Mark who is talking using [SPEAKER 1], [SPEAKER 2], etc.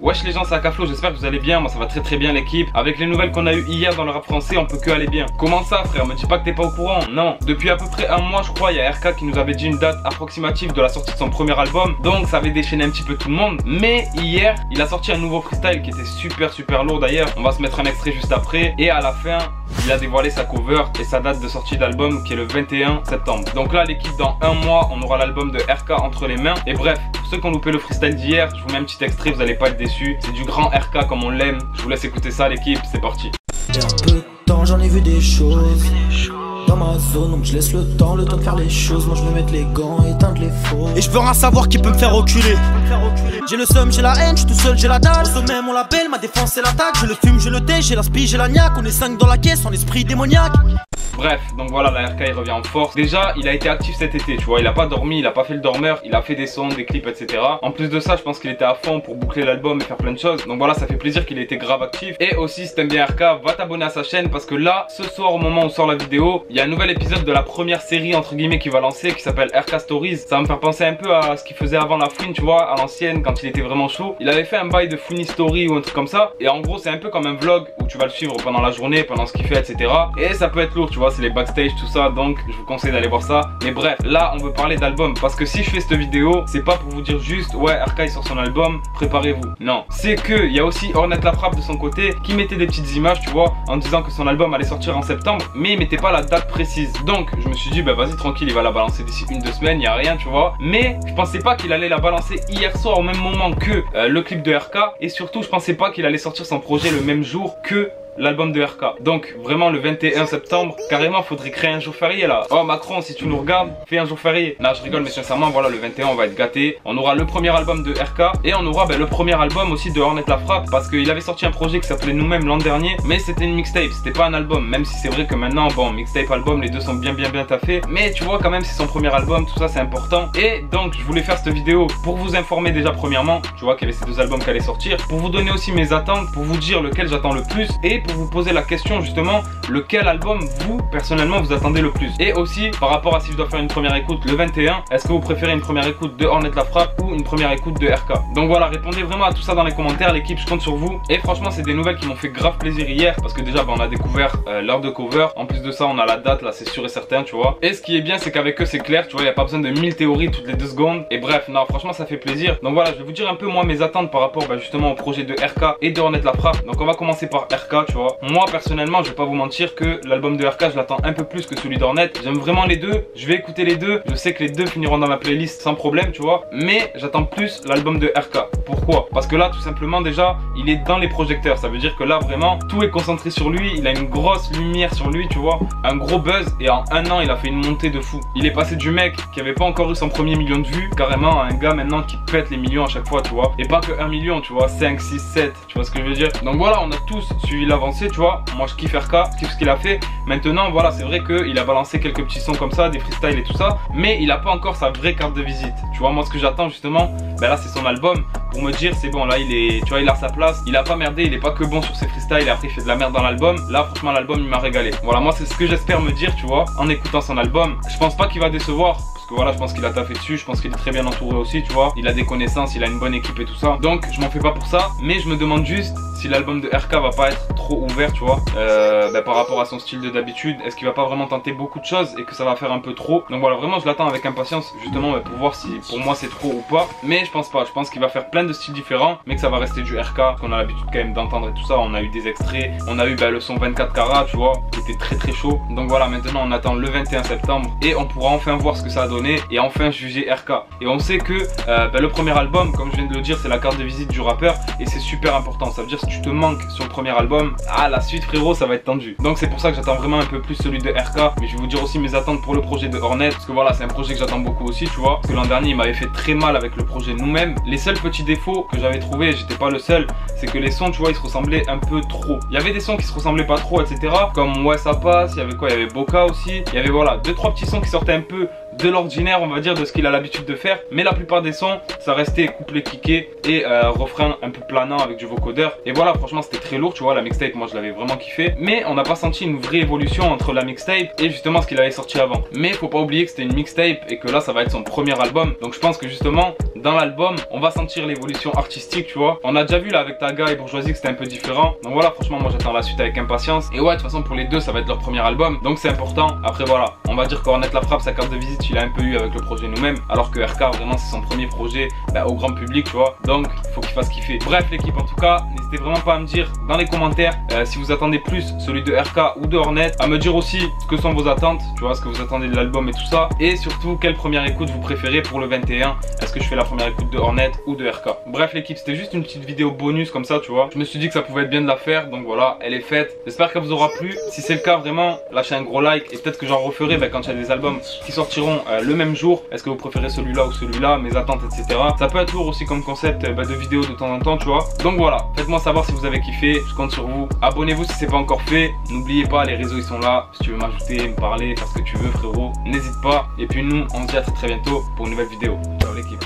[SPEAKER 1] Wesh les gens, c'est Akaflo, j'espère que vous allez bien. Moi ça va très bien l'équipe. Avec les nouvelles qu'on a eu hier dans le rap français, on peut que aller bien. Comment ça frère, me dis pas que t'es pas au courant. Non, depuis à peu près un mois je crois, il y a RK qui nous avait dit une date approximative de la sortie de son premier album. Donc ça avait déchaîné un petit peu tout le monde. Mais hier, il a sorti un nouveau freestyle qui était super lourd d'ailleurs. On va se mettre un extrait juste après. Et à la fin, il a dévoilé sa cover et sa date de sortie d'album qui est le 21 septembre. Donc là l'équipe, dans un mois, on aura l'album de RK entre les mains. Et bref, pour ceux qui ont loupé le freestyle d'hier, je vous mets un petit extrait, vous allez pas être déçus. C'est du grand RK comme on l'aime. Je vous laisse écouter ça l'équipe, c'est parti.
[SPEAKER 2] Et un peu de temps j'en ai vu des choses dans ma zone, donc je laisse le temps de faire les choses. Moi je me mets les gants, éteindre les faux. Et je veux rien savoir qui peut me faire reculer. J'ai le seum, j'ai la haine, je suis tout seul, j'ai la dalle. Au sommet mon label, ma défense c'est l'attaque. Je le fume, je le thé, j'ai la spi, j'ai la niaque. On est 5 dans la caisse, en esprit démoniaque.
[SPEAKER 1] Bref, donc voilà, la RK il revient en force. Déjà, il a été actif cet été, tu vois, il a pas dormi, il a pas fait le dormeur, il a fait des sons, des clips, etc. En plus de ça, je pense qu'il était à fond pour boucler l'album et faire plein de choses. Donc voilà, ça fait plaisir qu'il ait été grave actif. Et aussi, si t'aimes bien RK, va t'abonner à sa chaîne parce que là, ce soir, au moment où sort la vidéo, il y a un nouvel épisode de la première série, entre guillemets, qui va lancer, qui s'appelle RK Stories. Ça va me faire penser un peu à ce qu'il faisait avant la fouine, tu vois, à l'ancienne, quand il était vraiment chaud. Il avait fait un bail de Funny Story ou un truc comme ça. Et en gros, c'est un peu comme un vlog où tu vas le suivre pendant la journée, pendant ce qu'il fait, etc. Et ça peut être lourd, tu vois, c'est les backstage, tout ça, donc je vous conseille d'aller voir ça. Mais bref, là on veut parler d'album parce que si je fais cette vidéo, c'est pas pour vous dire juste ouais RK sort son album, préparez-vous. Non, c'est que il y a aussi Ornette La Frappe de son côté qui mettait des petites images, tu vois, en disant que son album allait sortir en septembre, mais il mettait pas la date précise. Donc je me suis dit bah vas-y tranquille, il va la balancer d'ici 1-2 semaines, il y a rien, tu vois. Mais je pensais pas qu'il allait la balancer hier soir au même moment que le clip de RK, et surtout je pensais pas qu'il allait sortir son projet le même jour que l'album de RK. Donc vraiment le 21 septembre, carrément faudrait créer un jour férié là. Oh Macron, si tu nous regardes, fais un jour férié. Non je rigole, mais sincèrement voilà, le 21 on va être gâté. On aura le premier album de RK et on aura le premier album aussi de Ornette La Frappe, parce qu'il avait sorti un projet qui s'appelait Nous-mêmes l'an dernier, mais c'était une mixtape, c'était pas un album. Même si c'est vrai que maintenant bon, mixtape, album, les deux sont bien taffés, mais tu vois quand même c'est son premier album, tout ça c'est important. Et donc je voulais faire cette vidéo pour vous informer déjà premièrement, tu vois qu'il y avait ces deux albums qui allaient sortir, pour vous donner aussi mes attentes, pour vous dire lequel j'attends le plus et pour vous poser la question justement, lequel album vous personnellement vous attendez le plus. Et aussi par rapport à si je dois faire une première écoute le 21, est-ce que vous préférez une première écoute de Ornette La Frappe ou une première écoute de RK? Donc voilà, répondez vraiment à tout ça dans les commentaires l'équipe, je compte sur vous. Et franchement c'est des nouvelles qui m'ont fait grave plaisir hier, parce que déjà on a découvert l'heure de cover, en plus de ça on a la date là, c'est sûr et certain, tu vois. Et ce qui est bien c'est qu'avec eux c'est clair, tu vois, il n'y a pas besoin de 1000 théories toutes les 2 secondes. Et bref, non franchement ça fait plaisir. Donc voilà, je vais vous dire un peu moi mes attentes par rapport justement au projet de RK et de Ornette La Frappe. Donc on va commencer par RK, tu vois. Moi personnellement je vais pas vous mentir que l'album de RK je l'attends un peu plus que celui d'Ornette. J'aime vraiment les deux, je vais écouter les deux, je sais que les deux finiront dans ma playlist sans problème, tu vois. Mais j'attends plus l'album de RK. Pourquoi? Parce que là tout simplement déjà il est dans les projecteurs, ça veut dire que là vraiment tout est concentré sur lui, il a une grosse lumière sur lui, tu vois, un gros buzz, et en un an il a fait une montée de fou. Il est passé du mec qui avait pas encore eu son premier million de vues carrément à un gars maintenant qui pète les millions à chaque fois, tu vois. Et pas que 1 million, tu vois, 5, 6, 7, tu vois ce que je veux dire. Donc voilà, on a tous suivi l'avancée, tu vois. Moi je kiffe RK, je kiffe ce qu'il a fait. Maintenant voilà, c'est vrai qu'il a balancé quelques petits sons comme ça, des freestyles et tout ça, mais il a pas encore sa vraie carte de visite. Tu vois, moi ce que j'attends justement, là c'est son album pour me dire c'est bon, là il est, tu vois, il a sa place, il a pas merdé, il est pas que bon sur ses freestyles et après il fait de la merde dans l'album. Là franchement l'album il m'a régalé. Voilà, moi c'est ce que j'espère me dire, tu vois, en écoutant son album. Je pense pas qu'il va décevoir, parce que voilà, je pense qu'il a taffé dessus, je pense qu'il est très bien entouré aussi, tu vois. Il a des connaissances, il a une bonne équipe et tout ça. Donc je m'en fais pas pour ça, mais je me demande juste si l'album de RK va pas être trop ouvert, tu vois, par rapport à son style de d'habitude. Est-ce qu'il va pas vraiment tenter beaucoup de choses et que ça va faire un peu trop? Donc voilà, vraiment je l'attends avec impatience justement pour voir si pour moi c'est trop ou pas. Mais je pense pas, je pense qu'il va faire plein de styles différents, mais que ça va rester du RK qu'on a l'habitude quand même d'entendre et tout ça. On a eu des extraits, on a eu le son 24 carats, tu vois, qui était très chaud. Donc voilà, maintenant on attend le 21 septembre et on pourra enfin voir ce que ça a donné et enfin juger RK. Et on sait que le premier album, comme je viens de le dire, c'est la carte de visite du rappeur et c'est super important. Ça veut dire si tu te manques sur le premier album, la suite frérot ça va être tendu. Donc c'est pour ça que j'attends vraiment un peu plus celui de RK. Mais je vais vous dire aussi mes attentes pour le projet de Ornette, parce que voilà, c'est un projet que j'attends beaucoup aussi, tu vois. Parce que l'an dernier il m'avait fait très mal avec le projet Nous-mêmes. Les seuls petits défauts que j'avais trouvé, j'étais pas le seul, c'est que les sons, tu vois, ils se ressemblaient un peu trop. Il y avait des sons qui se ressemblaient pas trop, etc. Comme Ouais ça passe, il y avait quoi, il y avait Boca aussi. Il y avait voilà 2-3 petits sons qui sortaient un peu de l'ordinaire, on va dire, de ce qu'il a l'habitude de faire. Mais la plupart des sons, ça restait couplet kické et refrain un peu planant avec du vocodeur. Et voilà, franchement, c'était très lourd, tu vois. La mixtape, moi, je l'avais vraiment kiffé. Mais on n'a pas senti une vraie évolution entre la mixtape et justement ce qu'il avait sorti avant. Mais faut pas oublier que c'était une mixtape et que là, ça va être son premier album. Donc je pense que justement, dans l'album, on va sentir l'évolution artistique, tu vois. On a déjà vu là avec Taga et Bourgeoisie que c'était un peu différent. Donc voilà, franchement, moi, j'attends la suite avec impatience. Et ouais, de toute façon, pour les deux, ça va être leur premier album. Donc c'est important. Après, voilà, on va dire qu'Ornette La Frappe, sa carte de visite, il a un peu eu avec le projet Nous-mêmes. Alors que RK, vraiment, c'est son premier projet au grand public, tu vois. Donc, faut qu'il fasse kiffer. Bref, l'équipe, en tout cas, n'hésitez vraiment pas à me dire dans les commentaires si vous attendez plus celui de RK ou de Ornette. À me dire aussi ce que sont vos attentes, tu vois, ce que vous attendez de l'album et tout ça. Et surtout, quelle première écoute vous préférez pour le 21. Est-ce que je fais la première écoute de Ornette ou de RK? Bref, l'équipe, c'était juste une petite vidéo bonus comme ça, tu vois. Je me suis dit que ça pouvait être bien de la faire. Donc voilà, elle est faite. J'espère qu'elle vous aura plu. Si c'est le cas, vraiment, lâchez un gros like. Et peut-être que j'en referai quand il y a des albums qui sortiront le même jour. Est-ce que vous préférez celui-là ou celui-là, mes attentes, etc. Ça peut être lourd aussi comme concept de vidéo de temps en temps, tu vois. Donc voilà, faites-moi savoir si vous avez kiffé. Je compte sur vous. Abonnez-vous si c'est pas encore fait. N'oubliez pas, les réseaux ils sont là. Si tu veux m'ajouter, me parler, faire ce que tu veux, frérot, n'hésite pas. Et puis nous, on se dit à très bientôt pour une nouvelle vidéo. Ciao l'équipe.